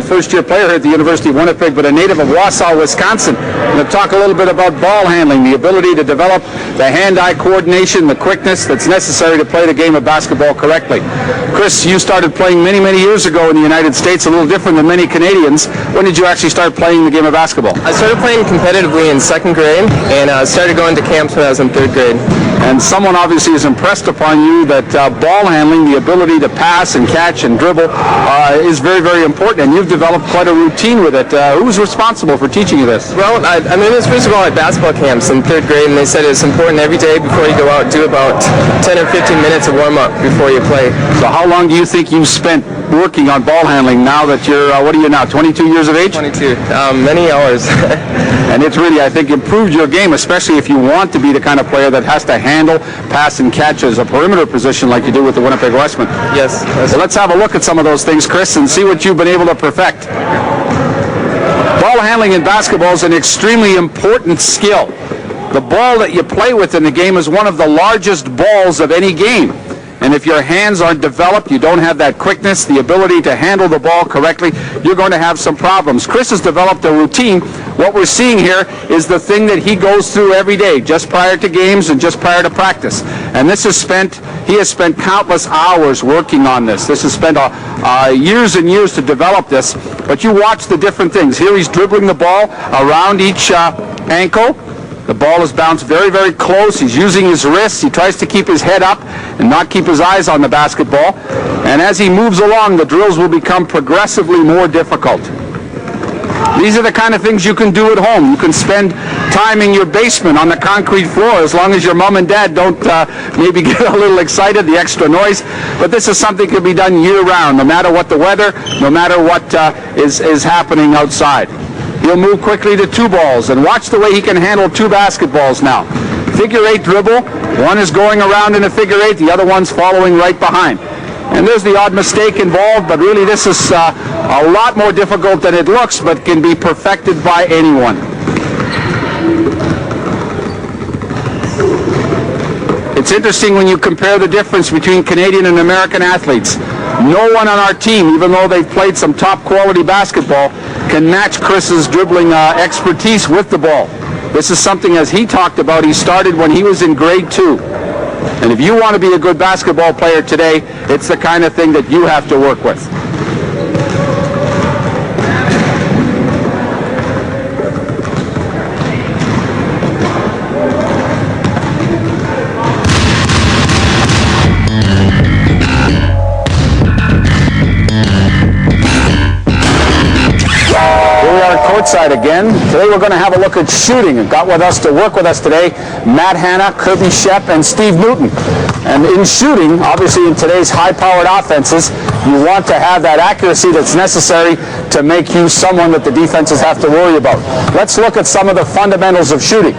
first-year player here at the University of Winnipeg, but a native of Wausau, Wisconsin. We're going to talk a little bit about ball handling, the ability to develop the hand-eye coordination, the quickness that's necessary to play the game of basketball correctly. Chris, you started playing many, many years ago in the United States, a little different than many Canadians. When did you actually start playing the game of basketball? I started playing competitively in 2nd grade, and started going to camps when I was in 3rd grade. And someone obviously has impressed upon you that ball handling, the ability to pass and catch and dribble, is very, very important, and you've developed quite a routine with it. Who was responsible for teaching you this? Well, I mean, it was first of all at basketball camps in 3rd grade, and they said it's important every day before you go out, do about 10 or 15 minutes of warm-up before you play. So how long do you think you've spent working on ball handling now that you're, what are you now, 22 years of age? 22. Many hours. And it's really, I think, improved your game, especially if you want to be the kind of player that has to handle, pass, and catch as a perimeter position like you do with the Winnipeg Westmen. Yes. So let's have a look at some of those things, Chris, and see what you've been able to perfect. Ball handling in basketball is an extremely important skill. The ball that you play with in the game is one of the largest balls of any game. And if your hands aren't developed, you don't have that quickness, the ability to handle the ball correctly, you're going to have some problems. Chris has developed a routine. What we're seeing here is the thing that he goes through every day, just prior to games and just prior to practice. And he has spent countless hours working on this. This has spent years and years to develop this. But you watch the different things. Here he's dribbling the ball around each ankle. The ball is bounced very, very close. He's using his wrists. He tries to keep his head up and not keep his eyes on the basketball. And as he moves along, the drills will become progressively more difficult. These are the kind of things you can do at home. You can spend time in your basement on the concrete floor as long as your mom and dad don't maybe get a little excited, the extra noise. But this is something that can be done year-round, no matter what the weather, no matter what is happening outside. He'll move quickly to 2 balls, and watch the way he can handle 2 basketballs now. Figure 8 dribble. One is going around in a figure 8, the other one's following right behind. And there's the odd mistake involved, but really this is a lot more difficult than it looks, but can be perfected by anyone. It's interesting when you compare the difference between Canadian and American athletes. No one on our team, even though they've played some top quality basketball, can match Chris's dribbling expertise with the ball. This is something, as he talked about, he started when he was in grade 2. And if you want to be a good basketball player today, it's the kind of thing that you have to work with. Courtside again. Today we're going to have a look at shooting. And got with us to work with us today, Matt Hanna, Kirby Shep, and Steve Newton. And in shooting, obviously in today's high-powered offenses, you want to have that accuracy that's necessary to make you someone that the defenses have to worry about. Let's look at some of the fundamentals of shooting.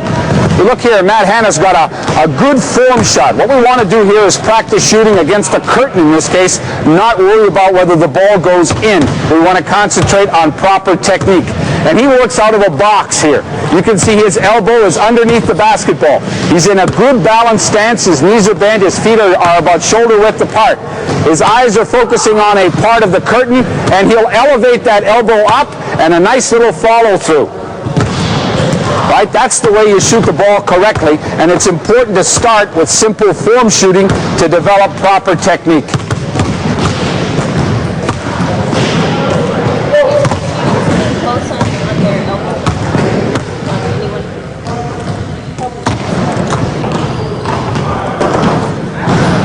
We look here, Matt Hanna's got a good form shot. What we want to do here is practice shooting against a curtain in this case, not worry about whether the ball goes in. We want to concentrate on proper technique. And he works out of a box here. You can see his elbow is underneath the basketball. He's in a good balanced stance. His knees are bent. His feet are about shoulder width apart. His eyes are focusing on a part of the curtain, and he'll elevate that elbow up and a nice little follow through. Right? That's the way you shoot the ball correctly, and it's important to start with simple form shooting to develop proper technique.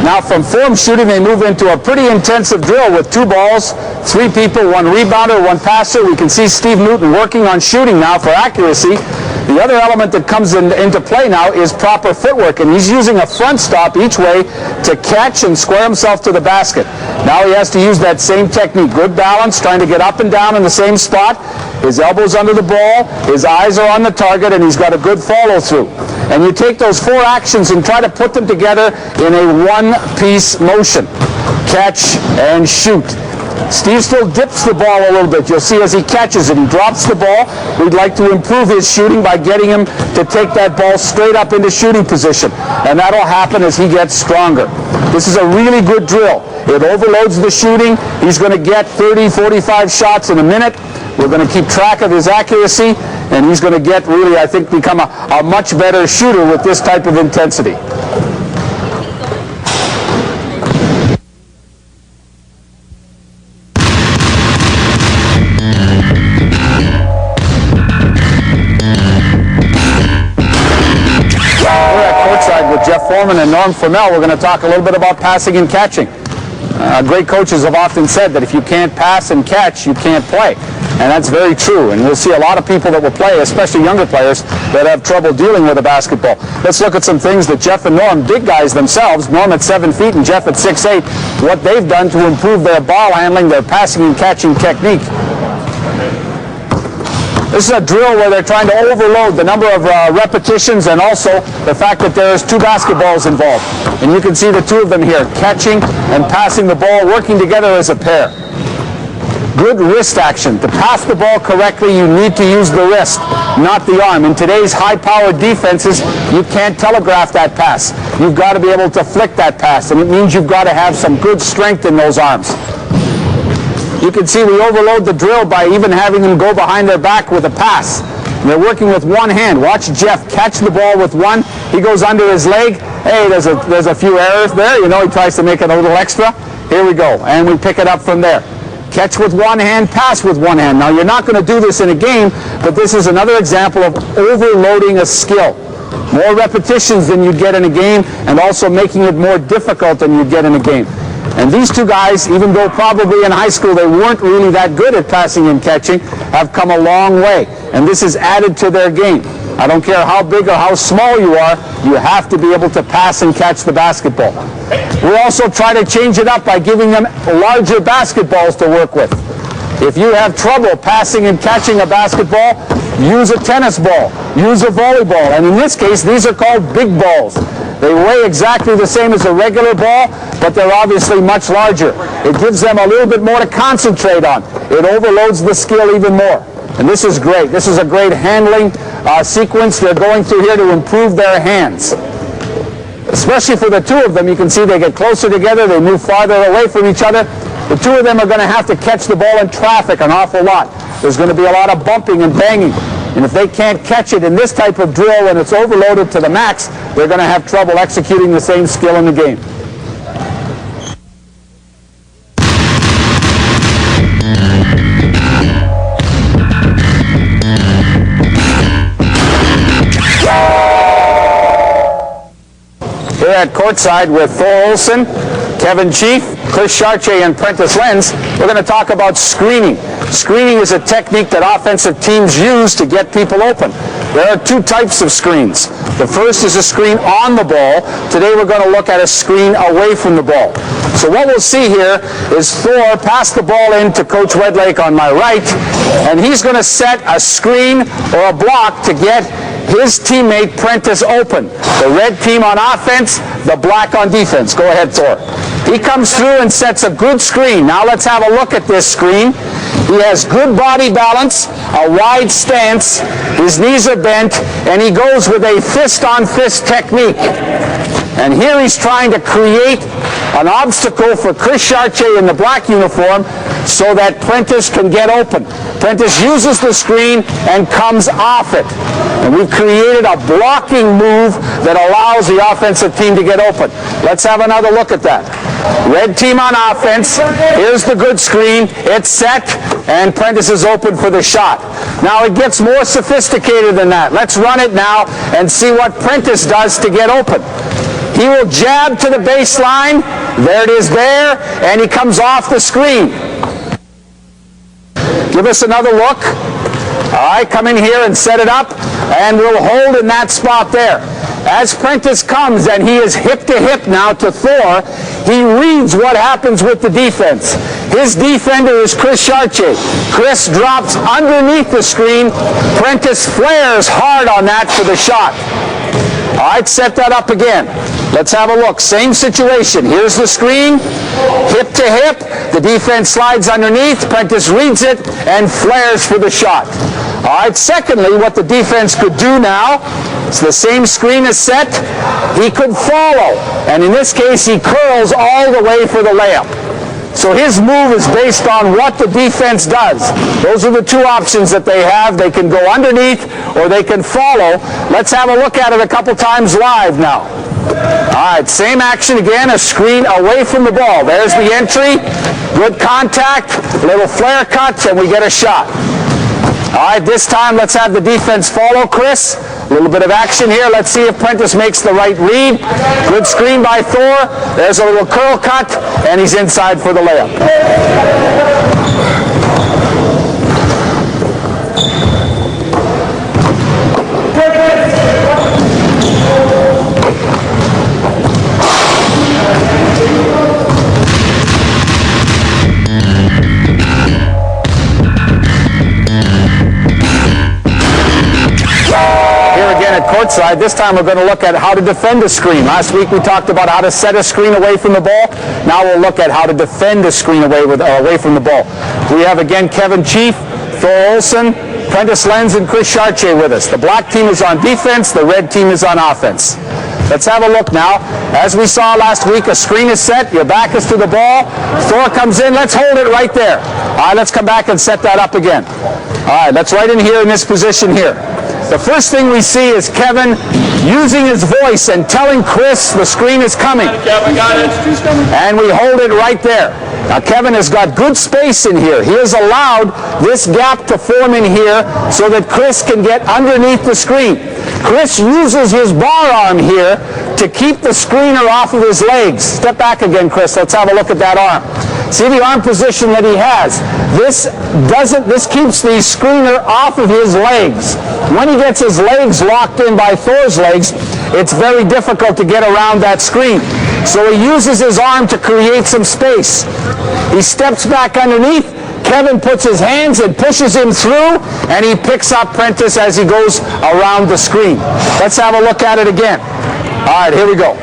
Now from form shooting, they move into a pretty intensive drill with 2 balls, 3 people, 1 rebounder, 1 passer. We can see Steve Newton working on shooting now for accuracy. The other element that comes into play now is proper footwork, and he's using a front stop each way to catch and square himself to the basket. Now he has to use that same technique, good balance, trying to get up and down in the same spot. His elbow's under the ball, his eyes are on the target, and he's got a good follow-through. And you take those 4 actions and try to put them together in a one-piece motion. Catch and shoot. Steve still dips the ball a little bit. You'll see as he catches it, he drops the ball. We'd like to improve his shooting by getting him to take that ball straight up into shooting position. And that'll happen as he gets stronger. This is a really good drill. It overloads the shooting. He's going to get 30, 45 shots in a minute. We're going to keep track of his accuracy, and he's going to get really, I think, become a much better shooter with this type of intensity. Jeff Foreman and Norm Formel, we're going to talk a little bit about passing and catching. Great coaches have often said that if you can't pass and catch, you can't play. And that's very true. And we'll see a lot of people that will play, especially younger players, that have trouble dealing with a basketball. Let's look at some things that Jeff and Norm, big guys themselves, Norm at 7 feet and Jeff at 6'8", what they've done to improve their ball handling, their passing and catching technique. This is a drill where they're trying to overload the number of repetitions and also the fact that there's 2 basketballs involved. And you can see the 2 of them here, catching and passing the ball, working together as a pair. Good wrist action. To pass the ball correctly, you need to use the wrist, not the arm. In today's high-powered defenses, you can't telegraph that pass. You've got to be able to flick that pass, and it means you've got to have some good strength in those arms. You can see we overload the drill by even having them go behind their back with a pass. And they're working with one hand. Watch Jeff catch the ball with one. He goes under his leg. Hey, there's a few errors there. You know, he tries to make it a little extra. Here we go. And we pick it up from there. Catch with one hand, pass with one hand. Now, you're not going to do this in a game, but this is another example of overloading a skill. More repetitions than you'd get in a game, and also making it more difficult than you'd get in a game. And these 2 guys, even though probably in high school they weren't really that good at passing and catching, have come a long way. And this is added to their game. I don't care how big or how small you are, you have to be able to pass and catch the basketball. We also try to change it up by giving them larger basketballs to work with. If you have trouble passing and catching a basketball, use a tennis ball, use a volleyball. And in this case, these are called big balls. They weigh exactly the same as a regular ball, but they're obviously much larger. It gives them a little bit more to concentrate on. It overloads the skill even more. And this is great. This is a great handling sequence they're going through here to improve their hands. Especially for the 2 of them, you can see they get closer together, they move farther away from each other. The 2 of them are going to have to catch the ball in traffic an awful lot. There's going to be a lot of bumping and banging. And if they can't catch it in this type of drill when it's overloaded to the max, they're going to have trouble executing the same skill in the game. Here at courtside with Thor Olsen, Kevin Chief, Chris Chartier, and Prentice Lenz, we're going to talk about screening. Screening is a technique that offensive teams use to get people open. There are 2 types of screens. The first is a screen on the ball. Today we're going to look at a screen away from the ball. So what we'll see here is Thor pass the ball in to Coach Wedlake on my right, and he's going to set a screen or a block to get his teammate Prentice open. The red team on offense, the black on defense. Go ahead, Thor. He comes through and sets a good screen. Now let's have a look at this screen. He has good body balance, a wide stance, his knees are bent, and he goes with a fist-on-fist technique. And here he's trying to create an obstacle for Chris Chartier in the black uniform so that Prentice can get open. Prentice uses the screen and comes off it. And we've created a blocking move that allows the offensive team to get open. Let's have another look at that. Red team on offense. Here's the good screen. It's set, and Prentice is open for the shot. Now it gets more sophisticated than that. Let's run it now and see what Prentice does to get open. He will jab to the baseline. There it is there, and he comes off the screen. Give us another look. All right, come in here and set it up, and we'll hold in that spot there. As Prentice comes, and he is hip-to-hip now to Thor, he reads what happens with the defense. His defender is Chris Chartier. Chris drops underneath the screen. Prentice flares hard on that for the shot. All right, set that up again. Let's have a look. Same situation. Here's the screen. Hip to hip. The defense slides underneath. Prentice reads it and flares for the shot. All right, secondly, what the defense could do now, it's the same screen is set, he could follow. And in this case, he curls all the way for the layup. So his move is based on what the defense does. Those are the two options that they have. They can go underneath or they can follow. Let's have a look at it a couple times live now. All right, same action again, a screen away from the ball. There's the entry, good contact, little flare cut, and we get a shot. All right, this time let's have the defense follow, Chris. A little bit of action here. Let's see if Prentice makes the right read. Good screen by Thor. There's a little curl cut, and he's inside for the layup. Courtside. This time we're going to look at how to defend a screen. Last week we talked about how to set a screen away from the ball. Now we'll look at how to defend a screen away from the ball. We have again Kevin Chief, Thor Olsen, Prentice Lenz, and Chris Chartier with us. The black team is on defense, the red team is on offense. Let's have a look now. As we saw last week, a screen is set, your back is to the ball, Thor comes in, let's hold it right there. All right, let's come back and set that up again. All right, let's right in here in this position here. The first thing we see is Kevin using his voice and telling Chris the screen is coming. And we hold it right there. Now Kevin has got good space in here. He has allowed this gap to form in here so that Chris can get underneath the screen. Chris uses his bar arm here to keep the screener off of his legs. Step back again, Chris. Let's have a look at that arm. See the arm position that he has. This keeps the screener off of his legs. When he gets his legs locked in by Thor's legs, it's very difficult to get around that screen. So he uses his arm to create some space. He steps back underneath. Kevin puts his hands and pushes him through, and he picks up Prentice as he goes around the screen. Let's have a look at it again. All right, here we go.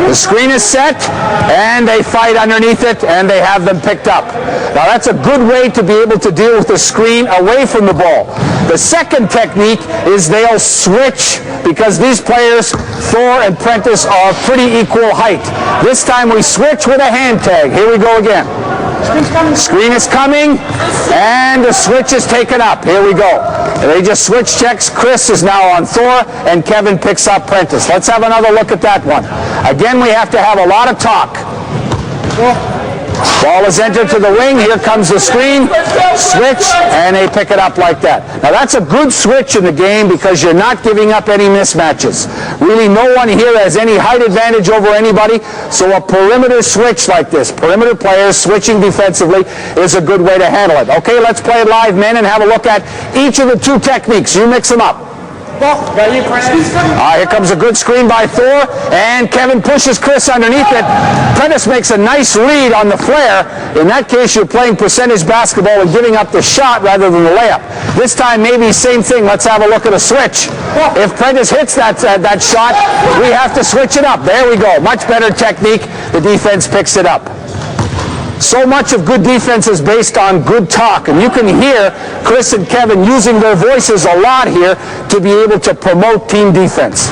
The screen is set, and they fight underneath it, and they have them picked up. Now, that's a good way to be able to deal with the screen away from the ball. The second technique is they'll switch, because these players, Thor and Prentice, are pretty equal height. This time we switch with a hand tag. Here we go again. Screen is coming, and the switch is taken up. Here we go. They just switch checks. Chris is now on Thor, and Kevin picks up Prentice. Let's have another look at that one. Again, we have to have a lot of talk. Ball is entered to the wing. Here comes the screen. Switch, and they pick it up like that. Now, that's a good switch in the game because you're not giving up any mismatches. Really, no one here has any height advantage over anybody, so a perimeter switch like this, perimeter players switching defensively, is a good way to handle it. Okay, let's play it live, men, and have a look at each of the two techniques. You mix them up. Here comes a good screen by Thor, and Kevin pushes Chris underneath it. Prentice makes a nice read on the flare. In that case, you're playing percentage basketball and giving up the shot rather than the layup. This time, maybe same thing. Let's have a look at a switch. If Prentice hits that shot, we have to switch it up. There we go. Much better technique. The defense picks it up. So much of good defense is based on good talk, and you can hear Chris and Kevin using their voices a lot here to be able to promote team defense.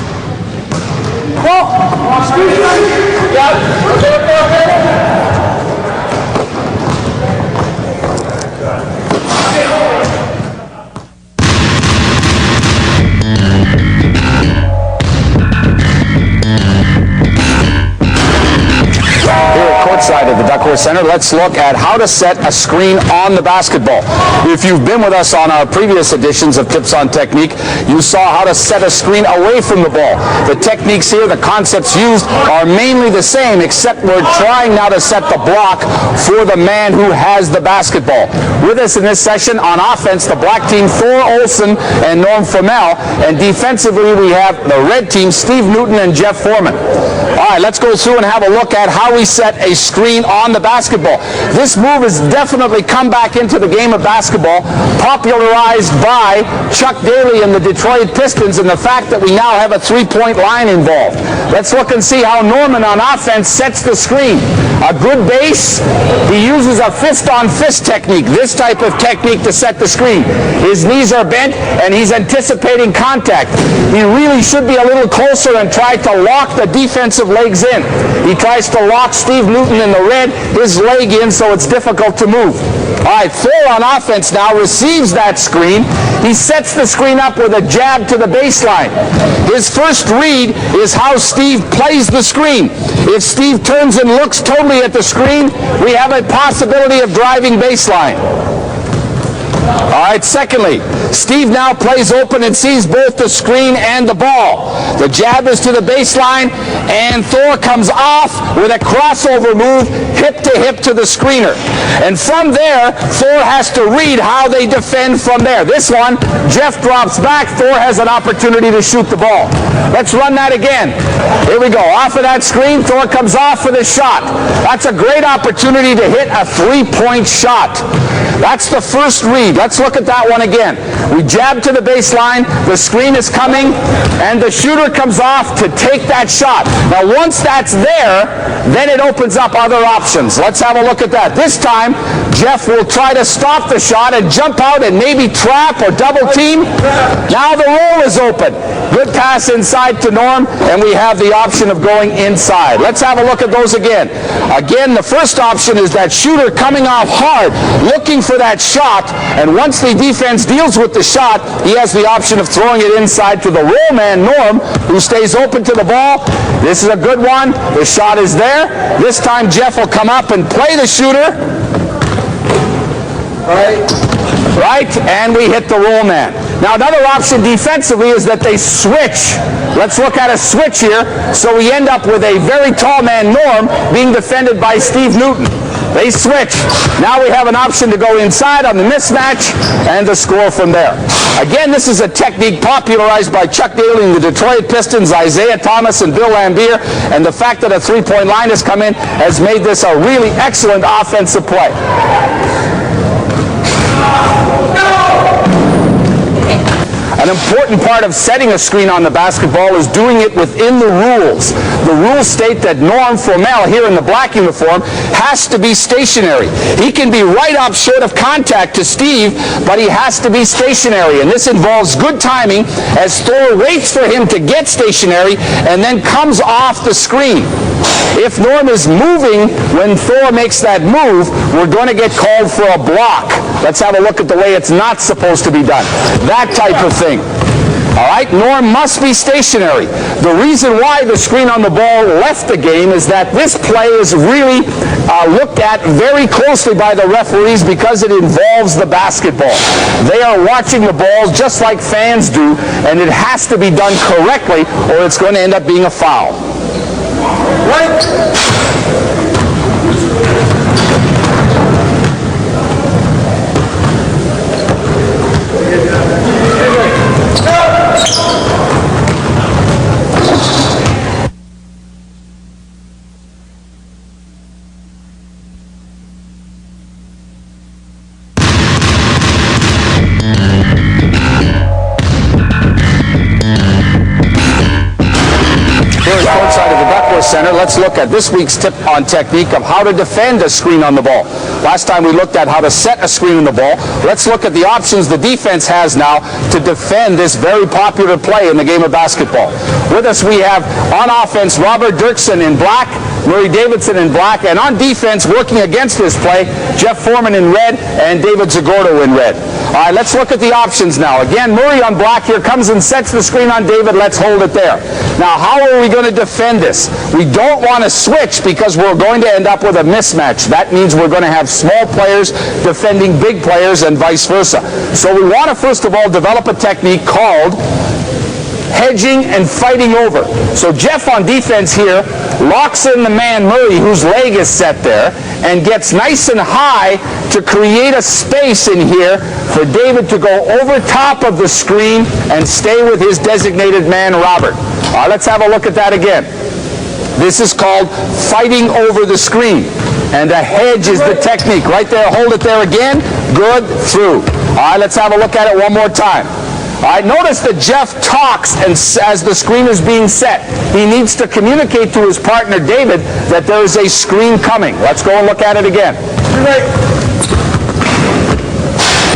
Side of the Duckworth Center, let's look at how to set a screen on the basketball. If you've been with us on our previous editions of Tips on Technique, you saw how to set a screen away from the ball. The techniques here, the concepts used are mainly the same, except we're trying now to set the block for the man who has the basketball. With us in this session on offense, the black team, Thor Olsen and Norm Formel, and defensively we have the red team, Steve Newton and Jeff Foreman. All right, let's go through and have a look at how we set a screen on the the basketball. This move has definitely come back into the game of basketball, popularized by Chuck Daly and the Detroit Pistons, and the fact that we now have a three-point line involved. Let's look and see how Norman on offense sets the screen. A good base, he uses a fist-on-fist technique, this type of technique to set the screen. His knees are bent, and he's anticipating contact. He really should be a little closer and try to lock the defensive legs in. He tries to lock Steve Newton in the red, his leg in, so it's difficult to move. All right, Thor on offense now receives that screen. He sets the screen up with a jab to the baseline. His first read is how Steve plays the screen. If Steve turns and looks totally at the screen, we have a possibility of driving baseline. All right, secondly, Steve now plays open and sees both the screen and the ball. The jab is to the baseline, and Thor comes off with a crossover move, hip to hip to the screener. And from there, Thor has to read how they defend from there. This one, Jeff drops back, Thor has an opportunity to shoot the ball. Let's run that again. Here we go. Off of that screen, Thor comes off for the shot. That's a great opportunity to hit a three-point shot. That's the first read. Let's look at that one again. We jab to the baseline, the screen is coming, and the shooter comes off to take that shot. Now once that's there, then it opens up other options. Let's have a look at that. This time, Jeff will try to stop the shot and jump out and maybe trap or double team. Now the roll is open. Good pass inside to Norm, and we have the option of going inside. Let's have a look at those again. Again, the first option is that shooter coming off hard, looking for that shot, and once the defense deals with the shot, he has the option of throwing it inside to the roll man, Norm, who stays open to the ball. This is a good one. The shot is there. This time Jeff will come up and play the shooter. Right, and we hit the roll man. Now another option defensively is that they switch. Let's look at a switch here. So we end up with a very tall man, Norm, being defended by Steve Newton. They switch. Now we have an option to go inside on the mismatch and to score from there. Again, this is a technique popularized by Chuck Daly and the Detroit Pistons, Isaiah Thomas and Bill Lambier, and the fact that a three-point line has come in has made this a really excellent offensive play. An important part of setting a screen on the basketball is doing it within the rules. The rules state that Norm Formel, here in the black uniform, has to be stationary. He can be right up short of contact to Steve, but he has to be stationary. And this involves good timing as Thor waits for him to get stationary and then comes off the screen. If Norm is moving when Thor makes that move, we're going to get called for a block. Let's have a look at the way it's not supposed to be done. That type of thing. All right, Norm must be stationary. The reason why the screen on the ball left the game is that this play is really looked at very closely by the referees because it involves the basketball. They are watching the ball just like fans do, and it has to be done correctly or it's going to end up being a foul. Right. Center, let's look at this week's tip on technique of how to defend a screen on the ball. Last time we looked at how to set a screen on the ball. Let's look at the options the defense has now to defend this very popular play in the game of basketball. With us we have on offense Robert Dirksen in black, Murray Davidson in black, and on defense working against this play, Jeff Foreman in red and David Zagordo in red. All right, let's look at the options now. Again, Murray on black here comes and sets the screen on David. Let's hold it there. Now, how are we going to defend this? We don't want to switch because we're going to end up with a mismatch. That means we're going to have small players defending big players and vice versa. So we want to, first of all, develop a technique called hedging and fighting over. So Jeff on defense here locks in the man Murray, whose leg is set there, and gets nice and high to create a space in here for David to go over top of the screen and stay with his designated man, Robert. All right, let's have a look at that again. This is called fighting over the screen. And a hedge is the technique. Right there, hold it there again. Good, through. All right, let's have a look at it one more time. All right, notice that Jeff talks and as the screen is being set. He needs to communicate to his partner, David, that there is a screen coming. Let's go and look at it again.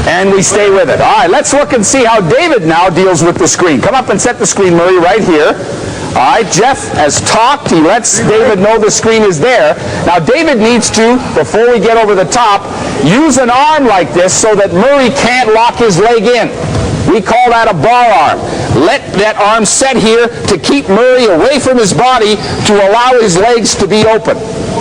And we stay with it. All right, let's look and see how David now deals with the screen. Come up and set the screen, Murray, right here. All right, Jeff has talked. He lets David know the screen is there. Now, David needs to, before we get over the top, use an arm like this so that Murray can't lock his leg in. We call that a bar arm. Let that arm set here to keep Murray away from his body to allow his legs to be open.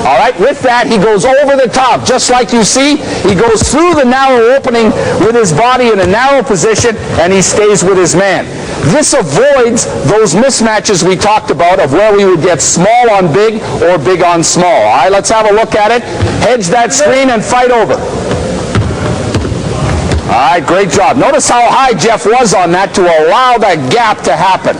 All right, with that, he goes over the top, just like you see. He goes through the narrow opening with his body in a narrow position, and he stays with his man. This avoids those mismatches we talked about of where we would get small on big or big on small. All right, let's have a look at it. Hedge that screen and fight over. All right, great job. Notice how high Jeff was on that to allow that gap to happen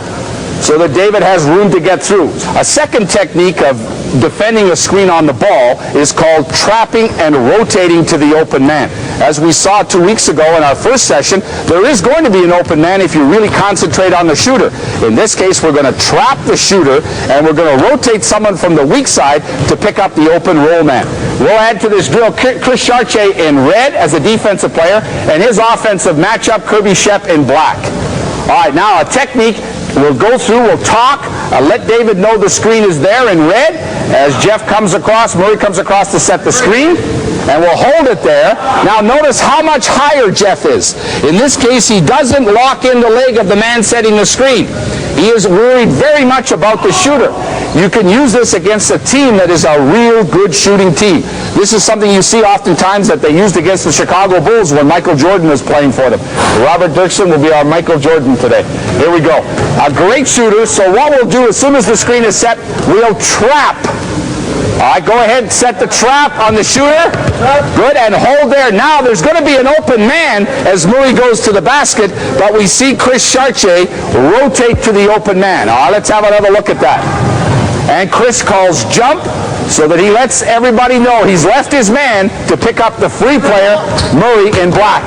so that David has room to get through. A second technique of defending a screen on the ball is called trapping and rotating to the open man. As we saw 2 weeks ago in our first session, there is going to be an open man if you really concentrate on the shooter. In this case, we're going to trap the shooter, and we're going to rotate someone from the weak side to pick up the open roll man. We'll add to this drill Chris Chartier in red as a defensive player, and his offensive matchup, Kirby Shep in black. All right, now a technique. We'll go through, we'll talk, let David know the screen is there in red. As Jeff comes across, Murray comes across to set the screen, and we'll hold it there. Now notice how much higher Jeff is. In this case, he doesn't lock in the leg of the man setting the screen. He is worried very much about the shooter. You can use this against a team that is a real good shooting team. This is something you see oftentimes that they used against the Chicago Bulls when Michael Jordan was playing for them. Robert Dirksen will be our Michael Jordan today. Here we go. A great shooter, so what we'll do as soon as the screen is set, we'll trap. All right, go ahead and set the trap on the shooter. Good, and hold there. Now there's going to be an open man as Murray goes to the basket, but we see Chris Chartier rotate to the open man. All right, let's have another look at that. And Chris calls jump so that he lets everybody know he's left his man to pick up the free player, Murray in black.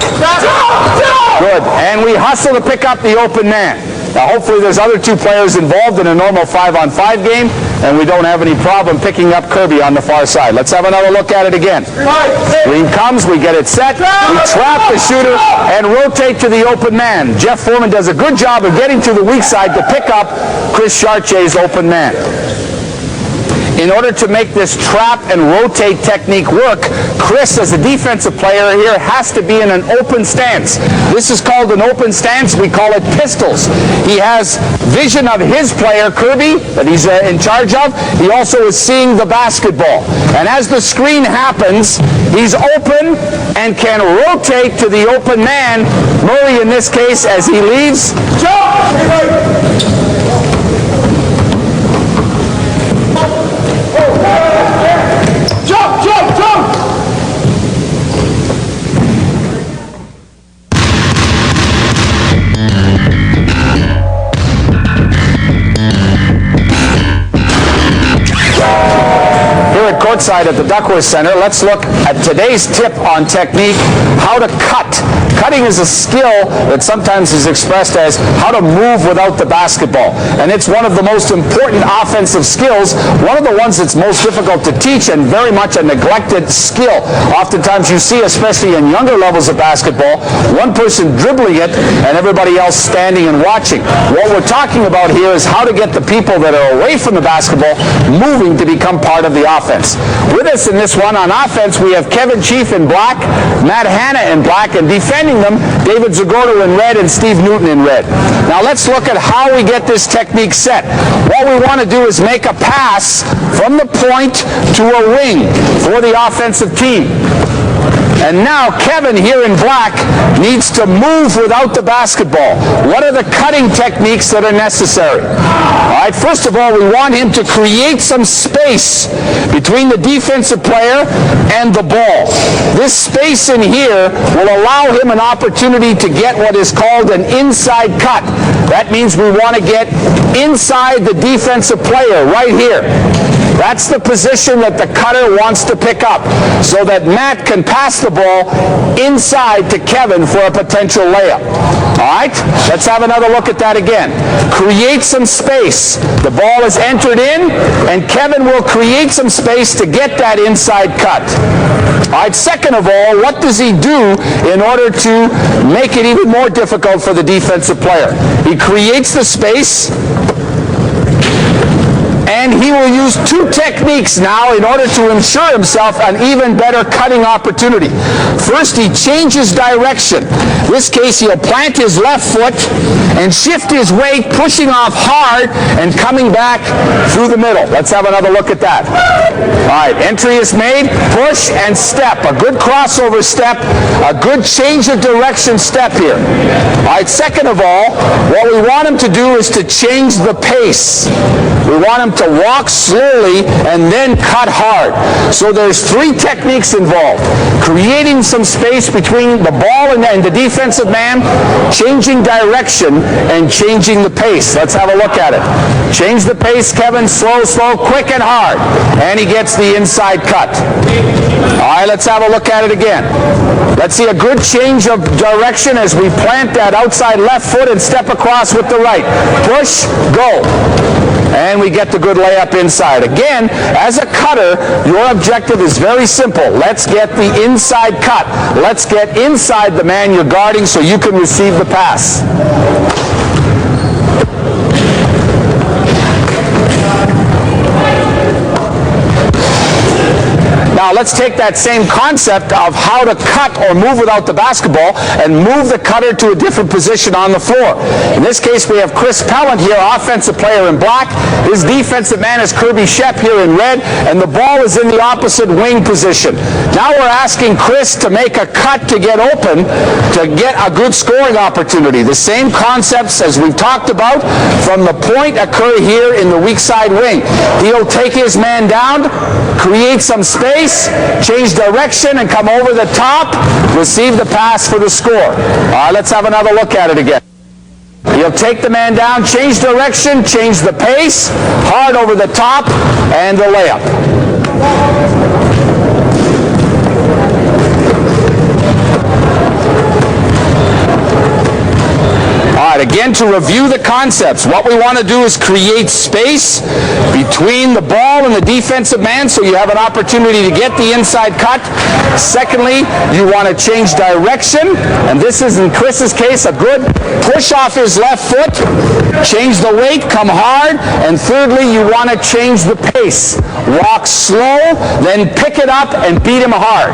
Good, and we hustle to pick up the open man. Now hopefully there's other two players involved in a normal 5-on-5 game, and we don't have any problem picking up Kirby on the far side. Let's have another look at it again. Screen comes, we get it set, we trap the shooter and rotate to the open man. Jeff Foreman does a good job of getting to the weak side to pick up Chris Chartier's open man. In order to make this trap and rotate technique work, Chris, as a defensive player here, has to be in an open stance. This is called an open stance. We call it pistols. He has vision of his player, Kirby, that he's in charge of. He also is seeing the basketball. And as the screen happens, he's open and can rotate to the open man. Murray, in this case, as he leaves. Jump, jump, jump! Here at courtside at the Duckworth Center, let's look at today's tip on technique, how to cut. Cutting is a skill that sometimes is expressed as how to move without the basketball. And it's one of the most important offensive skills, one of the ones that's most difficult to teach and very much a neglected skill. Oftentimes you see, especially in younger levels of basketball, one person dribbling it and everybody else standing and watching. What we're talking about here is how to get the people that are away from the basketball moving to become part of the offense. With us in this one on offense, we have Kevin Chief in black, Matt Hanna in black, and defending them, David Zagordo in red and Steve Newton in red. Now let's look at how we get this technique set. What we want to do is make a pass from the point to a wing for the offensive team. And now Kevin here in black needs to move without the basketball. What are the cutting techniques that are necessary? All right, first of all, we want him to create some space between the defensive player and the ball. This space in here will allow him an opportunity to get what is called an inside cut. That means we want to get inside the defensive player right here. That's the position that the cutter wants to pick up, so that Matt can pass the ball inside to Kevin for a potential layup. All right? Let's have another look at that again. Create some space. The ball is entered in, and Kevin will create some space to get that inside cut. All right, second of all, what does he do in order to make it even more difficult for the defensive player? He creates the space, and he will use two techniques now in order to ensure himself an even better cutting opportunity. First, he changes direction. In this case, he'll plant his left foot and shift his weight, pushing off hard and coming back through the middle. Let's have another look at that. All right, entry is made, push and step. A good crossover step, a good change of direction step here. All right, second of all, what we want him to do is to change the pace. We want him to walk slowly and then cut hard. So there's three techniques involved. Creating some space between the ball and the defensive man, changing direction, and changing the pace. Let's have a look at it. Change the pace, Kevin. Slow, slow, quick and hard. And he gets the inside cut. All right, let's have a look at it again. Let's see a good change of direction as we plant that outside left foot and step across with the right. Push, go. And we get the good layup inside. Again, as a cutter, your objective is very simple. Let's get the inside cut. Let's get inside the man you're guarding so you can receive the pass. Now let's take that same concept of how to cut or move without the basketball and move the cutter to a different position on the floor. In this case, we have Chris Pellant here, offensive player in black. His defensive man is Kirby Shep here in red, and the ball is in the opposite wing position. Now we're asking Chris to make a cut to get open, to get a good scoring opportunity. The same concepts as we've talked about from the point occur here in the weak side wing. He'll take his man down, create some space, change direction, and come over the top, receive the pass for the score. All right, let's have another look at it again. He'll take the man down, change direction, change the pace, hard over the top, and the layup. Again, to review the concepts, what we want to do is create space between the ball and the defensive man so you have an opportunity to get the inside cut. Secondly, you want to change direction, and this is, in Chris's case, a good push off his left foot, change the weight, come hard, and thirdly, you want to change the pace. Walk slow, then pick it up and beat him hard.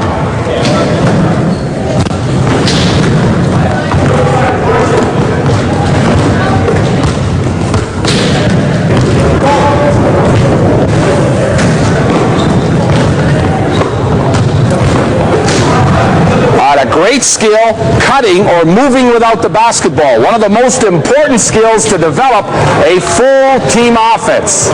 Great skill, cutting or moving without the basketball. One of the most important skills to develop a full team offense.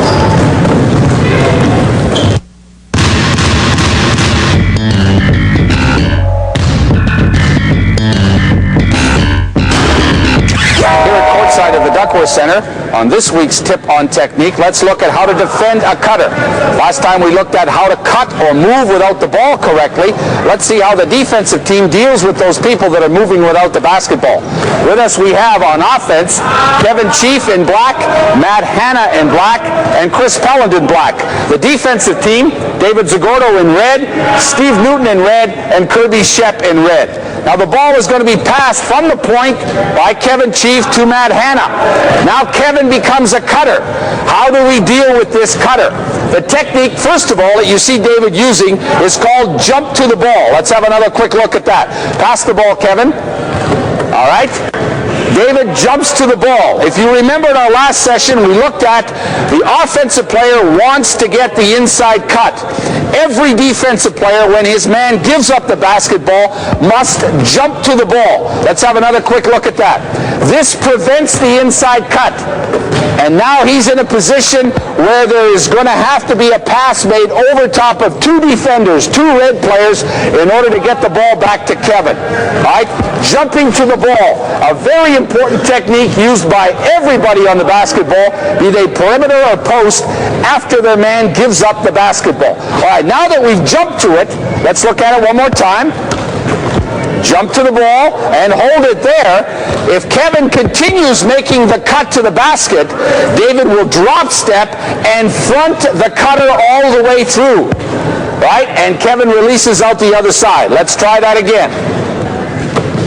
Side of the Duckworth Center on this week's Tip on Technique. Let's look at how to defend a cutter. Last time we looked at how to cut or move without the ball correctly. Let's see how the defensive team deals with those people that are moving without the basketball. With us we have on offense Kevin Chief in black, Matt Hanna in black, and Chris Pellant in black. The defensive team, David Zagordo in red, Steve Newton in red, and Kirby Shep in red. Now the ball is going to be passed from the point by Kevin Chief to Matt Hanna. Now Kevin becomes a cutter. How do we deal with this cutter? The technique, first of all, that you see David using is called jump to the ball. Let's have another quick look at that. Pass the ball, Kevin. All right. David jumps to the ball. If you remember in our last session, we looked at the offensive player wants to get the inside cut. Every defensive player, when his man gives up the basketball, must jump to the ball. Let's have another quick look at that. This prevents the inside cut. And now he's in a position where there is going to have to be a pass made over top of two defenders, two red players, in order to get the ball back to Kevin. All right? Jumping to the ball, a very important technique used by everybody on the basketball, be they perimeter or post, after their man gives up the basketball. All right, now that we've jumped to it, let's look at it one more time. Jump to the ball and hold it there. If Kevin continues making the cut to the basket, David will drop step and front the cutter all the way through. Right? And Kevin releases out the other side. Let's try that again.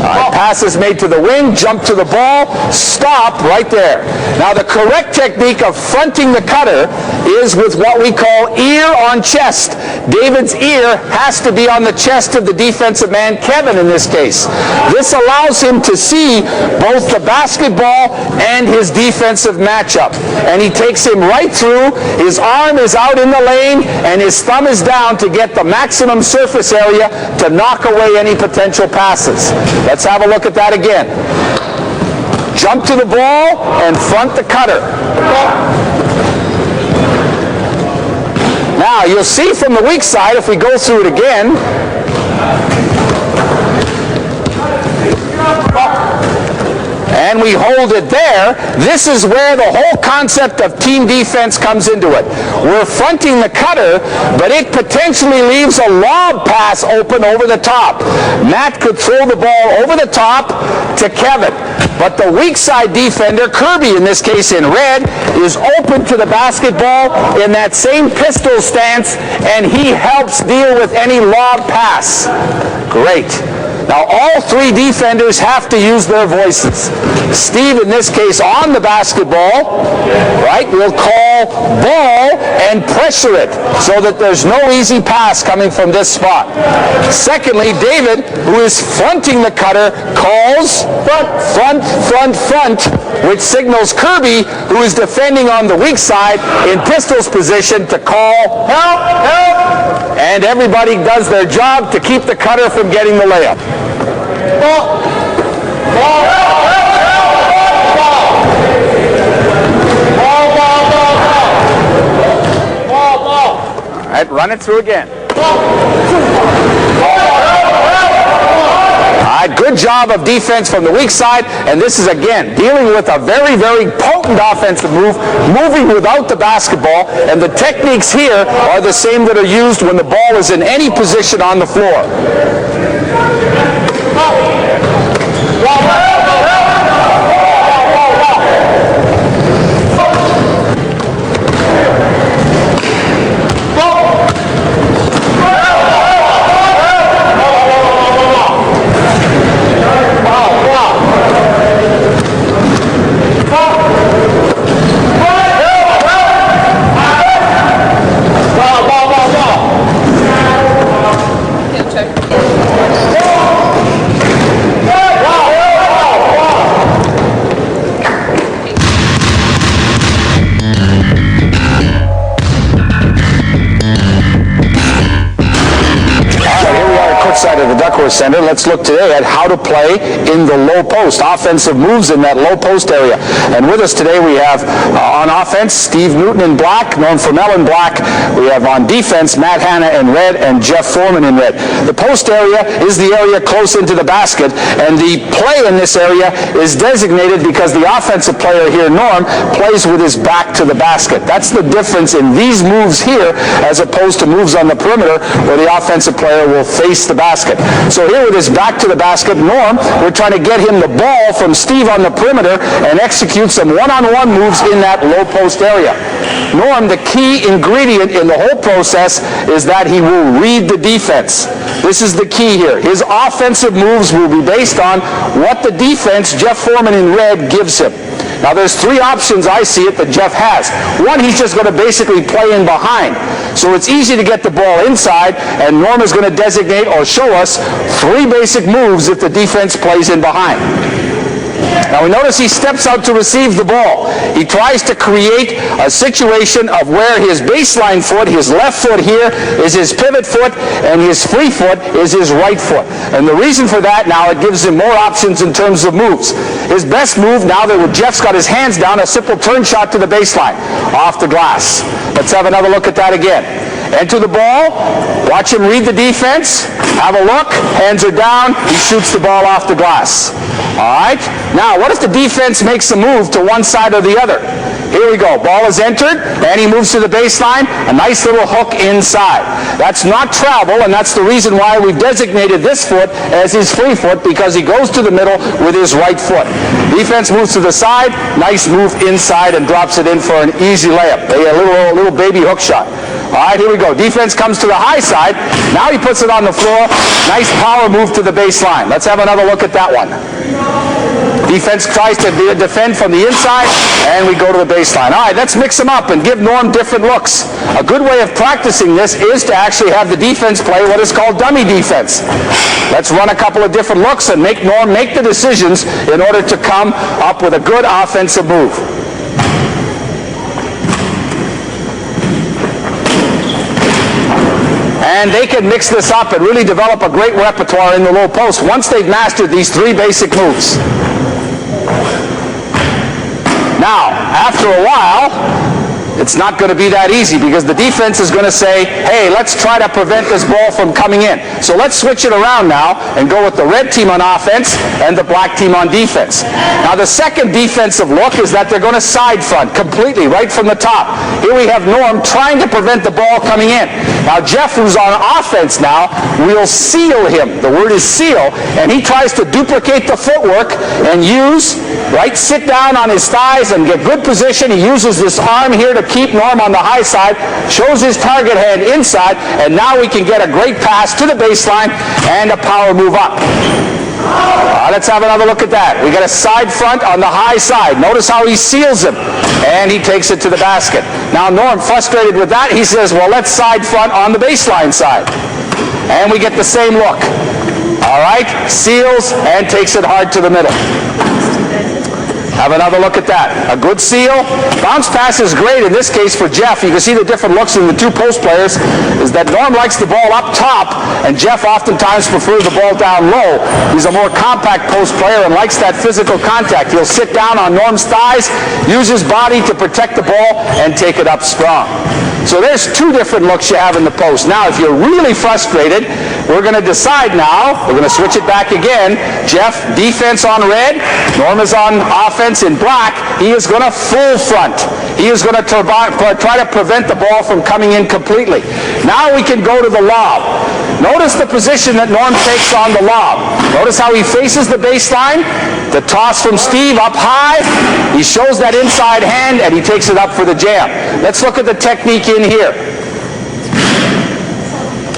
Pass is made to the wing, jump to the ball, stop right there. Now the correct technique of fronting the cutter is with what we call ear on chest. David's ear has to be on the chest of the defensive man, Kevin in this case. This allows him to see both the basketball and his defensive matchup. And he takes him right through, his arm is out in the lane, and his thumb is down to get the maximum surface area to knock away any potential passes. Let's have a look at that again. Jump to the ball and front the cutter. Now, you'll see from the weak side, if we go through it again, and we hold it there, this is where the whole concept of team defense comes into it. We're fronting the cutter, but it potentially leaves a lob pass open over the top. Matt could throw the ball over the top to Kevin, but the weak side defender, Kirby in this case in red, is open to the basketball in that same pistol stance, and he helps deal with any lob pass. Great. Now, all three defenders have to use their voices. Steve, in this case, on the basketball, right, will call ball and pressure it so that there's no easy pass coming from this spot. Secondly, David, who is fronting the cutter, calls front, which signals Kirby, who is defending on the weak side, in pistol's position to call help, help, and everybody does their job to keep the cutter from getting the layup. Ball. Ball. All right, run it through again. All right, good job of defense from the weak side, and this is, again, dealing with a very, very potent offensive move, moving without the basketball, and the techniques here are the same that are used when the ball is in any position on the floor. Center. Let's look today at how to play in the low post, offensive moves in that low post area. And with us today we have on offense Steve Newton in black, Norm Formel in black. We have on defense Matt Hanna in red and Jeff Foreman in red. The post area is the area close into the basket, and the play in this area is designated because the offensive player here, Norm, plays with his back to the basket. That's the difference in these moves here as opposed to moves on the perimeter where the offensive player will face the basket. So here with his back to the basket, Norm, we're trying to get him the ball from Steve on the perimeter and execute some one-on-one moves in that low post area. Norm, the key ingredient in the whole process is that he will read the defense. This is the key here. His offensive moves will be based on what the defense, Jeff Foreman in red, gives him. Now, there's three options I see it that Jeff has. One, he's just going to basically play in behind. So it's easy to get the ball inside, and Norm is going to designate or show us three basic moves if the defense plays in behind. Now we notice he steps out to receive the ball. He tries to create a situation of where his baseline foot, his left foot here, is his pivot foot, and his free foot is his right foot. And the reason for that, now, it gives him more options in terms of moves. His best move, now that Jeff's got his hands down, a simple turn shot to the baseline, off the glass. Let's have another look at that again. Enter the ball, watch him read the defense, have a look, hands are down, he shoots the ball off the glass. All right? Now, what if the defense makes a move to one side or the other? Here we go. Ball is entered, and he moves to the baseline. A nice little hook inside. That's not travel, and that's the reason why we've designated this foot as his free foot, because he goes to the middle with his right foot. Defense moves to the side. Nice move inside and drops it in for an easy layup. A little baby hook shot. All right, here we go. Defense comes to the high side. Now he puts it on the floor. Nice power move to the baseline. Let's have another look at that one. Defense tries to defend from the inside, and we go to the baseline. All right, let's mix them up and give Norm different looks. A good way of practicing this is to actually have the defense play what is called dummy defense. Let's run a couple of different looks and make Norm make the decisions in order to come up with a good offensive move. And they can mix this up and really develop a great repertoire in the low post once they've mastered these three basic moves. Now, after a while, it's not going to be that easy because the defense is going to say, hey, let's try to prevent this ball from coming in. So let's switch it around now and go with the red team on offense and the black team on defense. Now, the second defensive look is that they're going to side front completely right from the top. Here we have Norm trying to prevent the ball coming in. Now, Jeff, who's on offense now, will seal him. The word is seal, and he tries to duplicate the footwork and sit down on his thighs and get good position. He uses this arm here to keep Norm on the high side, shows his target hand inside, and now we can get a great pass to the baseline and a power move up. Let's have another look at that. We got a side front on the high side. Notice how he seals him, and he takes it to the basket. Now Norm, frustrated with that, he says, well, let's side front on the baseline side. And we get the same look. All right, seals and takes it hard to the middle. Have another look at that. A good seal. Bounce pass is great in this case for Jeff. You can see the different looks in the two post players is that Norm likes the ball up top, and Jeff oftentimes prefers the ball down low. He's a more compact post player and likes that physical contact. He'll sit down on Norm's thighs, use his body to protect the ball, and take it up strong. So there's two different looks you have in the post. Now, if you're really frustrated, we're going to decide now. We're going to switch it back again. Jeff, defense on red. Norm is on offense in black. He is going to full front. He is going to try to prevent the ball from coming in completely. Now we can go to the lob. Notice the position that Norm takes on the lob. Notice how he faces the baseline. The toss from Steve up high. He shows that inside hand, and he takes it up for the jam. Let's look at the technique in here.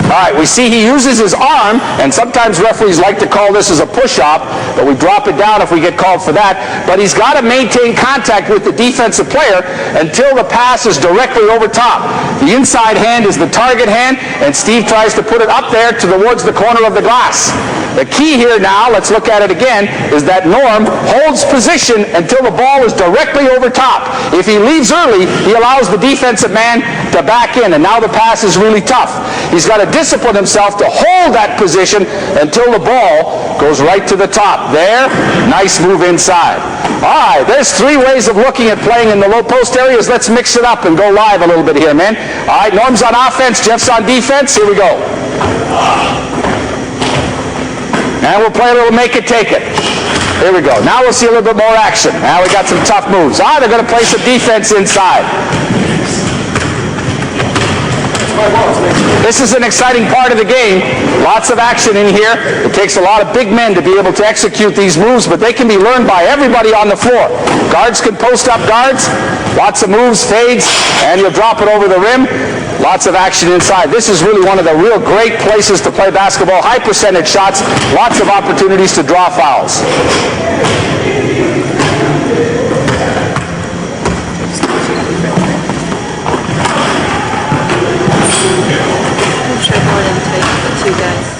All right, we see he uses his arm, and sometimes referees like to call this as a push-off, but we drop it down if we get called for that. But he's got to maintain contact with the defensive player until the pass is directly over top. The inside hand is the target hand, and Steve tries to put it up there towards the corner of the glass. The key here now, let's look at it again, is that Norm holds position until the ball is directly over top. If he leaves early, he allows the defensive man to back in, and now the pass is really tough. He's got to discipline himself to hold that position until the ball goes right to the top. There, nice move inside. All right, there's three ways of looking at playing in the low post areas. Let's mix it up and go live a little bit here, man. All right, Norm's on offense, Jeff's on defense. Here we go. And we'll play a little make it, take it. Here we go. Now we'll see a little bit more action. Now we got some tough moves. They're going to play some defense inside. This is an exciting part of the game. Lots of action in here. It takes a lot of big men to be able to execute these moves, but they can be learned by everybody on the floor. Guards can post up guards. Lots of moves, fades, and you'll drop it over the rim. Lots of action inside. This is really one of the real great places to play basketball. High percentage shots. Lots of opportunities to draw fouls. Two guys.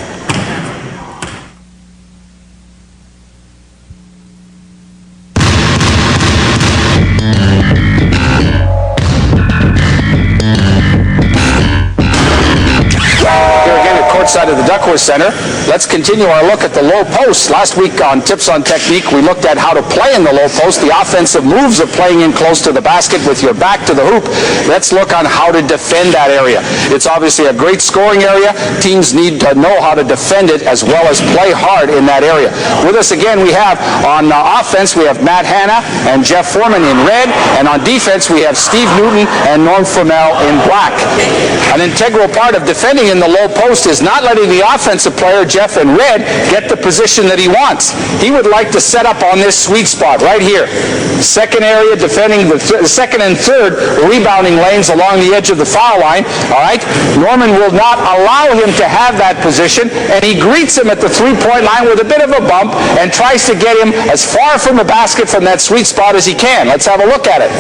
side of the Duckworth Center. Let's continue our look at the low post. Last week on Tips on Technique, we looked at how to play in the low post, the offensive moves of playing in close to the basket with your back to the hoop. Let's look on how to defend that area. It's obviously a great scoring area. Teams need to know how to defend it as well as play hard in that area. With us again, we have on offense, we have Matt Hanna and Jeff Foreman in red, and on defense, we have Steve Newton and Norm Fromell in black. An integral part of defending in the low post is not letting the offensive player, Jeff in red, get the position that he wants. He would like to set up on this sweet spot right here. Second area, defending the second and third rebounding lanes along the edge of the foul line. All right? Norman will not allow him to have that position, and he greets him at the three-point line with a bit of a bump and tries to get him as far from the basket from that sweet spot as he can. Let's have a look at it.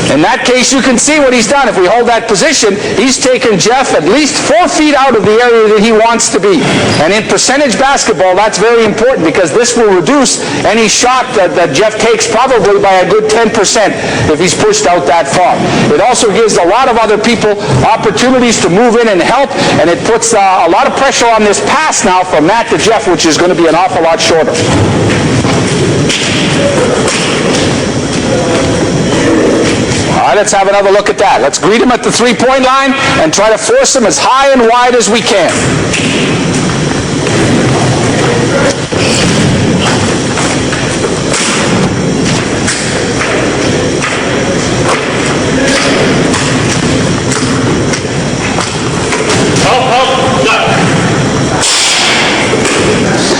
In that case, you can see what he's done. If we hold that position, he's taken Jeff at least 4 feet out of the area that he wants to be. And in percentage basketball, that's very important because this will reduce any shot that Jeff takes probably by a good 10% if he's pushed out that far. It also gives a lot of other people opportunities to move in and help, and it puts a lot of pressure on this pass now from Matt to Jeff, which is going to be an awful lot shorter. All right, let's have another look at that. Let's greet him at the three-point line and try to force him as high and wide as we can.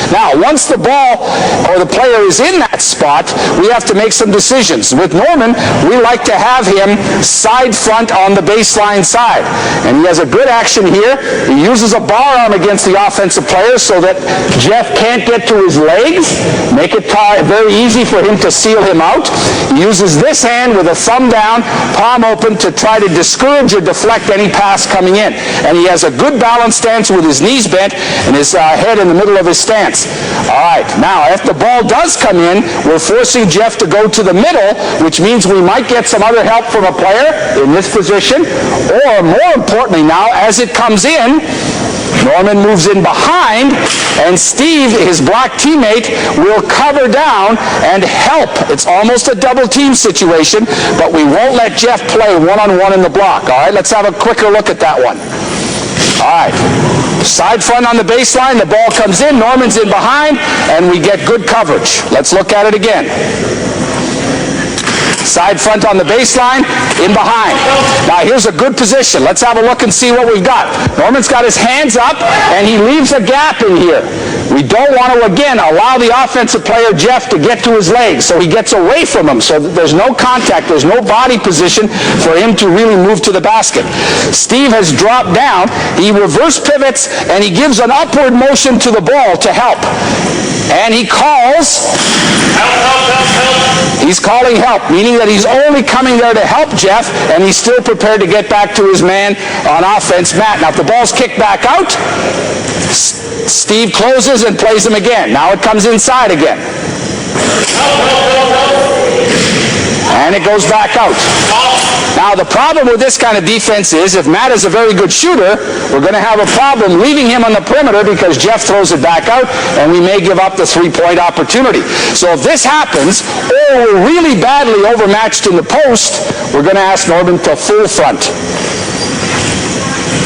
Now, once the ball or the player is in that spot, we have to make some decisions. With Norman, we like to have him side front on the baseline side. And he has a good action here. He uses a bar arm against the offensive player so that Jeff can't get to his legs, make it very easy for him to seal him out. He uses this hand with a thumb down, palm open to try to discourage or deflect any pass coming in. And he has a good balance stance with his knees bent and his head in the middle of his stance. All right, now if the ball does come in, we're forcing Jeff to go to the middle, which means we might get some other help from a player in this position, or more importantly now, as it comes in, Norman moves in behind, and Steve, his black teammate, will cover down and help. It's almost a double team situation, but we won't let Jeff play one-on-one in the block. All right, let's have a quicker look at that one. All right, side front on the baseline, the ball comes in, Norman's in behind, and we get good coverage. Let's look at it again. Side front on the baseline, in behind. Now here's a good position. Let's have a look and see what we've got. Norman's got his hands up, and he leaves a gap in here. We don't want to, again, allow the offensive player, Jeff, to get to his legs, so he gets away from him, so that there's no contact, there's no body position for him to really move to the basket. Steve has dropped down, he reverse pivots, and he gives an upward motion to the ball to help. And he calls, help, help, help, help. He's calling help, meaning that he's only coming there to help Jeff, and he's still prepared to get back to his man on offense, Matt. Now, if the ball's kicked back out, Steve closes and plays him again. Now it comes inside again. And it goes back out. Now the problem with this kind of defense is if Matt is a very good shooter, we're going to have a problem leaving him on the perimeter because Jeff throws it back out and we may give up the three-point opportunity. So if this happens, or we're really badly overmatched in the post, we're going to ask Norman to full front.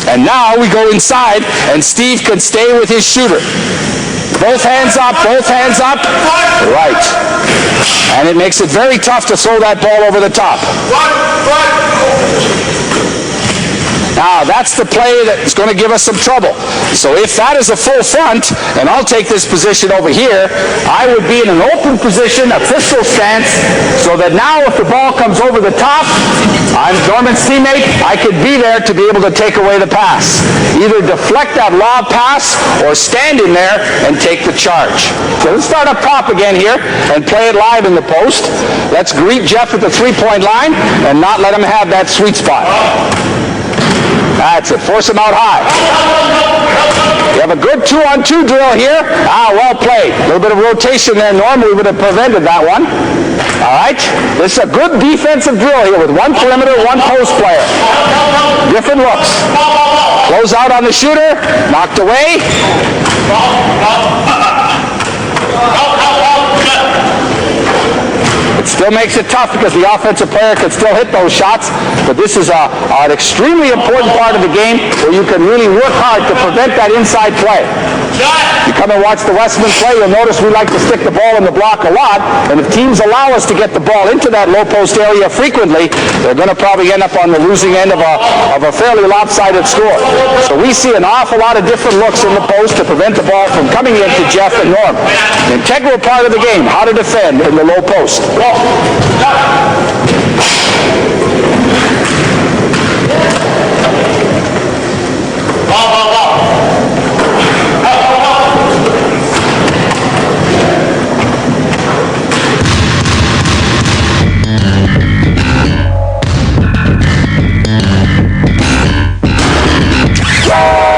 And now we go inside, and Steve can stay with his shooter. Both hands up, both hands up. Right. And it makes it very tough to throw that ball over the top. Now, that's the play that's going to give us some trouble. So if that is a full front, and I'll take this position over here, I would be in an open position, a pistol stance, so that now if the ball comes over the top, I'm Norman's teammate, I could be there to be able to take away the pass. Either deflect that lob pass or stand in there and take the charge. So let's start up top again here and play it live in the post. Let's greet Jeff at the three-point line and not let him have that sweet spot. That's it. Force him out high. You have a good 2-on-2 drill here. Well played. A little bit of rotation there. Normally we would have prevented that one. All right? This is a good defensive drill here with one perimeter, one post player. Different looks. Close out on the shooter. Knocked away. It still makes it tough because the offensive player can still hit those shots, but this is an extremely important part of the game where you can really work hard to prevent that inside play. You come and watch the Westman play, you'll notice we like to stick the ball in the block a lot, and if teams allow us to get the ball into that low post area frequently, they're going to probably end up on the losing end of a fairly lopsided score. So we see an awful lot of different looks in the post to prevent the ball from coming into Jeff and Norm. An integral part of the game, how to defend in the low post.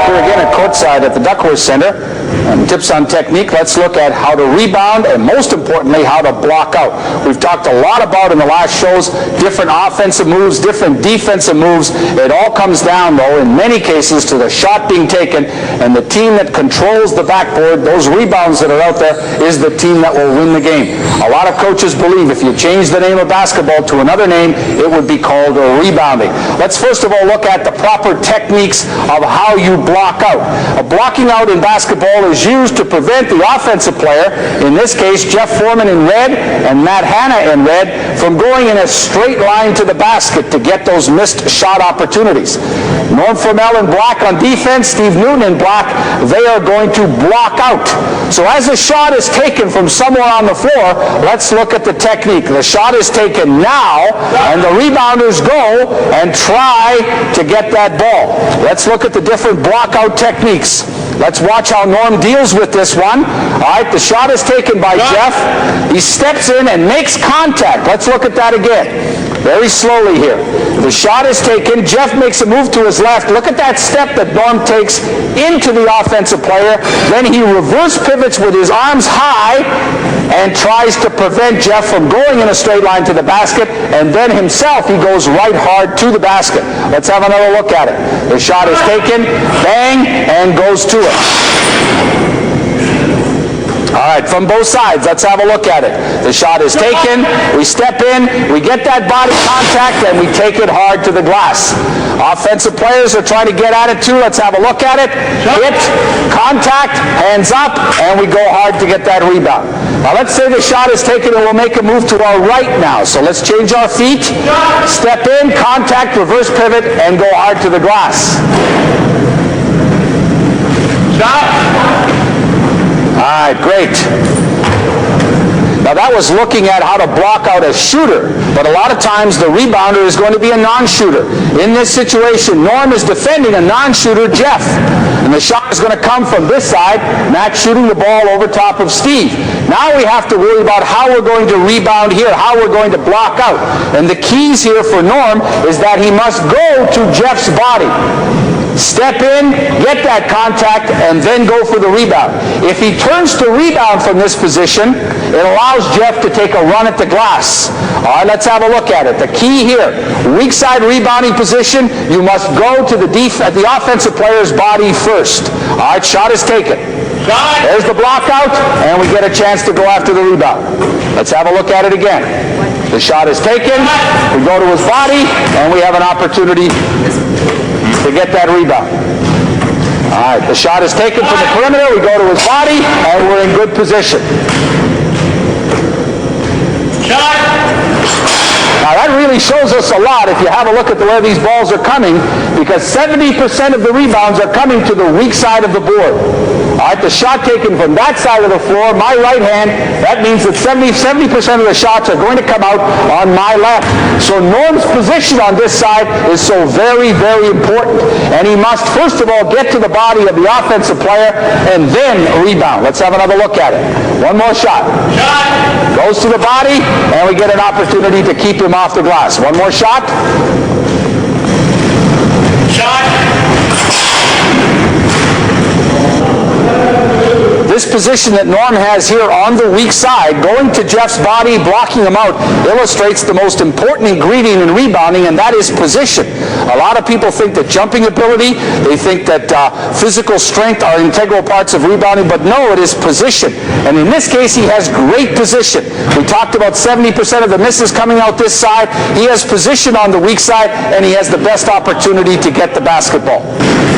Here again at courtside at the Duckworth Center. And tips on technique, let's look at how to rebound and most importantly how to block out. We've talked a lot about in the last shows different offensive moves, different defensive moves. It all comes down though in many cases to the shot being taken, and the team that controls the backboard, those rebounds that are out there, is the team that will win the game. A lot of coaches believe if you change the name of basketball to another name, it would be called rebounding. Let's first of all look at the proper techniques of how you block out. Blocking out in basketball is used to prevent the offensive player, in this case Jeff Foreman in red and Matt Hanna in red, from going in a straight line to the basket to get those missed shot opportunities. Norm Formell in black on defense, Steve Newton in black, they are going to block out. So as the shot is taken from somewhere on the floor, let's look at the technique. The shot is taken now, and the rebounders go and try to get that ball. Let's look at the different block out techniques. Let's watch how Norm deals with this one. All right, the shot is taken by Jeff. He steps in and makes contact. Let's look at that again. Very slowly here. The shot is taken. Jeff makes a move to his left. Look at that step that Norm takes into the offensive player. Then he reverse pivots with his arms high and tries to prevent Jeff from going in a straight line to the basket, and then himself he goes right hard to the basket. Let's have another look at it. The shot is taken, bang, and goes to it. All right, from both sides, let's have a look at it. The shot is taken, we step in, we get that body contact, and we take it hard to the glass. Offensive players are trying to get at it too. Let's have a look at it. Hit, contact, hands up, and we go hard to get that rebound. Now let's say the shot is taken and we'll make a move to our right now. So let's change our feet, step in, contact, reverse pivot, and go hard to the glass. Shot. All right, great. Now that was looking at how to block out a shooter, but a lot of times the rebounder is going to be a non-shooter. In this situation, Norm is defending a non-shooter, Jeff. And the shot is going to come from this side, Matt shooting the ball over top of Steve. Now we have to worry about how we're going to rebound here, how we're going to block out. And the keys here for Norm is that he must go to Jeff's body. Step in, get that contact, and then go for the rebound. If he turns to rebound from this position, it allows Jeff to take a run at the glass. All right, let's have a look at it. The key here, weak side rebounding position, you must go to the offensive player's body first. All right, shot is taken. There's the block out, and we get a chance to go after the rebound. Let's have a look at it again. The shot is taken, we go to his body, and we have an opportunity to get that rebound. All right, the shot is taken from the perimeter, we go to his body, and we're in good position. Now that really shows us a lot if you have a look at where these balls are coming, because 70% of the rebounds are coming to the weak side of the board. All right, the shot taken from that side of the floor, my right hand, that means that 70% of the shots are going to come out on my left. So Norm's position on this side is so very, very important. And he must, first of all, get to the body of the offensive player and then rebound. Let's have another look at it. One more shot. Goes to the body, and we get an opportunity to keep him off the glass. One more shot. This position that Norm has here on the weak side, going to Jeff's body, blocking him out, illustrates the most important ingredient in rebounding, and that is position. A lot of people think that jumping ability, they think that physical strength are integral parts of rebounding, but no, it is position. And in this case, he has great position. We talked about 70% of the misses coming out this side. He has position on the weak side, and he has the best opportunity to get the basketball.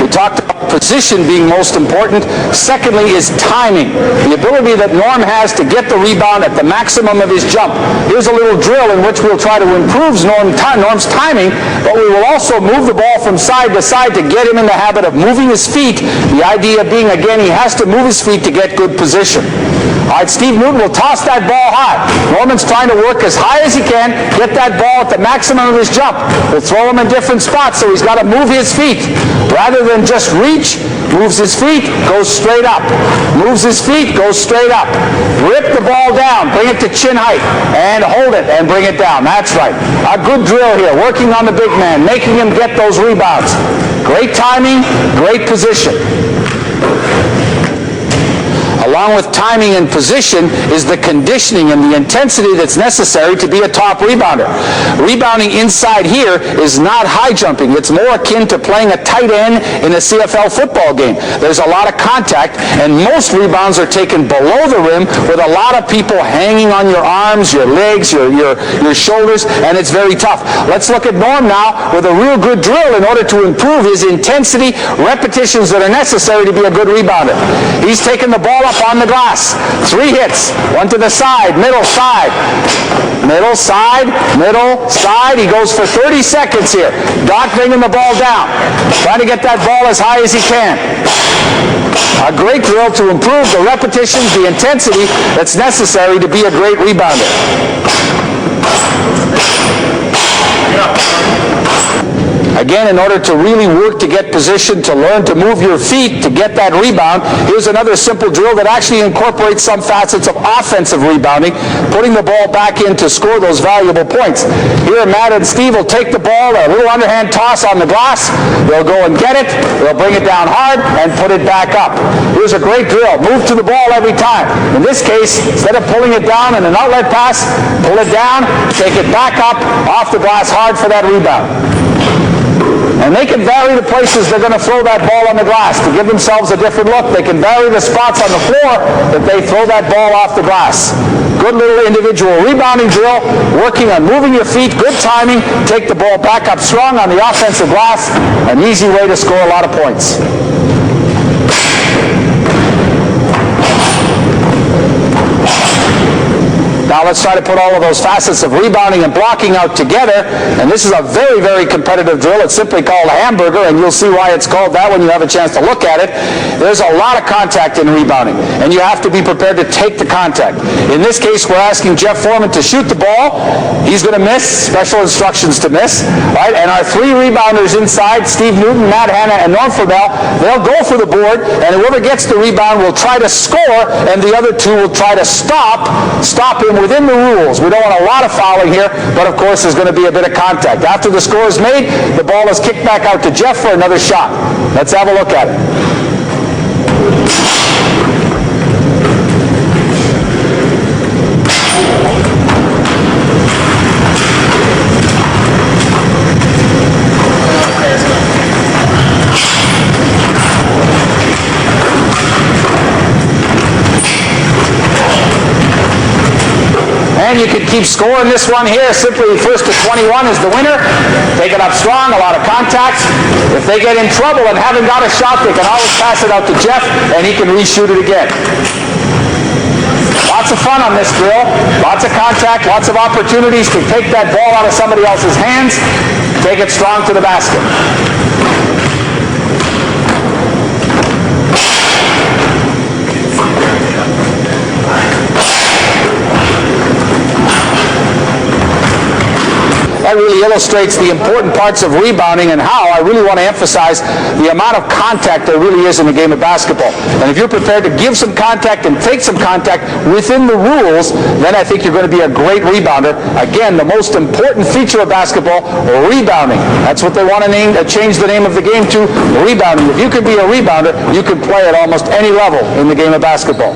We talked about position being most important. Secondly is timing. The ability that Norm has to get the rebound at the maximum of his jump. Here's a little drill in which we'll try to improve Norm's timing, but we will also move the ball from side to side to get him in the habit of moving his feet. The idea being, again, he has to move his feet to get good position. All right, Steve Newton will toss that ball high. Norman's trying to work as high as he can, get that ball at the maximum of his jump. We'll throw him in different spots, so he's got to move his feet. Rather than just reach, moves his feet, goes straight up. Moves his feet, goes straight up. Rip the ball down, bring it to chin height, and hold it and bring it down. That's right. A good drill here, working on the big man, making him get those rebounds. Great timing, great position. Along with timing and position is the conditioning and the intensity that's necessary to be a top rebounder. Rebounding inside here is not high jumping. It's more akin to playing a tight end in a CFL football game. There's a lot of contact, and most rebounds are taken below the rim with a lot of people hanging on your arms, your legs, your shoulders, and it's very tough. Let's look at Norm now with a real good drill in order to improve his intensity, repetitions that are necessary to be a good rebounder. He's taken the ball up on the glass. 3 hits. One to the side, middle, side. Middle, side, middle, side. He goes for 30 seconds here. Doc bringing the ball down. Trying to get that ball as high as he can. A great drill to improve the repetitions, the intensity that's necessary to be a great rebounder. Again, in order to really work to get position, to learn to move your feet to get that rebound, here's another simple drill that actually incorporates some facets of offensive rebounding, putting the ball back in to score those valuable points. Here, Matt and Steve will take the ball, a little underhand toss on the glass. They'll go and get it. They'll bring it down hard and put it back up. Here's a great drill. Move to the ball every time. In this case, instead of pulling it down in an outlet pass, pull it down, take it back up, off the glass hard for that rebound. And they can vary the places they're going to throw that ball on the glass to give themselves a different look. They can vary the spots on the floor that they throw that ball off the glass. Good little individual rebounding drill, working on moving your feet, good timing, take the ball back up strong on the offensive glass, an easy way to score a lot of points. Now let's try to put all of those facets of rebounding and blocking out together. And this is a very, very competitive drill. It's simply called hamburger, and you'll see why it's called that when you have a chance to look at it. There's a lot of contact in rebounding, and you have to be prepared to take the contact. In this case, we're asking Jeff Foreman to shoot the ball. He's going to miss. Special instructions to miss. Right? And our 3 rebounders inside, Steve Newton, Matt Hanna, and Norm Flamel, they'll go for the board, and whoever gets the rebound will try to score, and the other 2 will try to stop him within the rules. We don't want a lot of fouling here, but of course there's going to be a bit of contact. After the score is made, the ball is kicked back out to Jeff for another shot. Let's have a look at it. And you can keep scoring this one here. Simply first to 21 is the winner. Take it up strong, a lot of contact. If they get in trouble and haven't got a shot, they can always pass it out to Jeff, and he can reshoot it again. Lots of fun on this drill. Lots of contact, lots of opportunities to take that ball out of somebody else's hands, take it strong to the basket. that really illustrates the important parts of rebounding and how I really want to emphasize the amount of contact there really is in the game of basketball. And if you're prepared to give some contact and take some contact within the rules, then I think you're going to be a great rebounder. Again, the most important feature of basketball, rebounding. That's what they want to change the name of the game to, rebounding. If you can be a rebounder, you can play at almost any level in the game of basketball.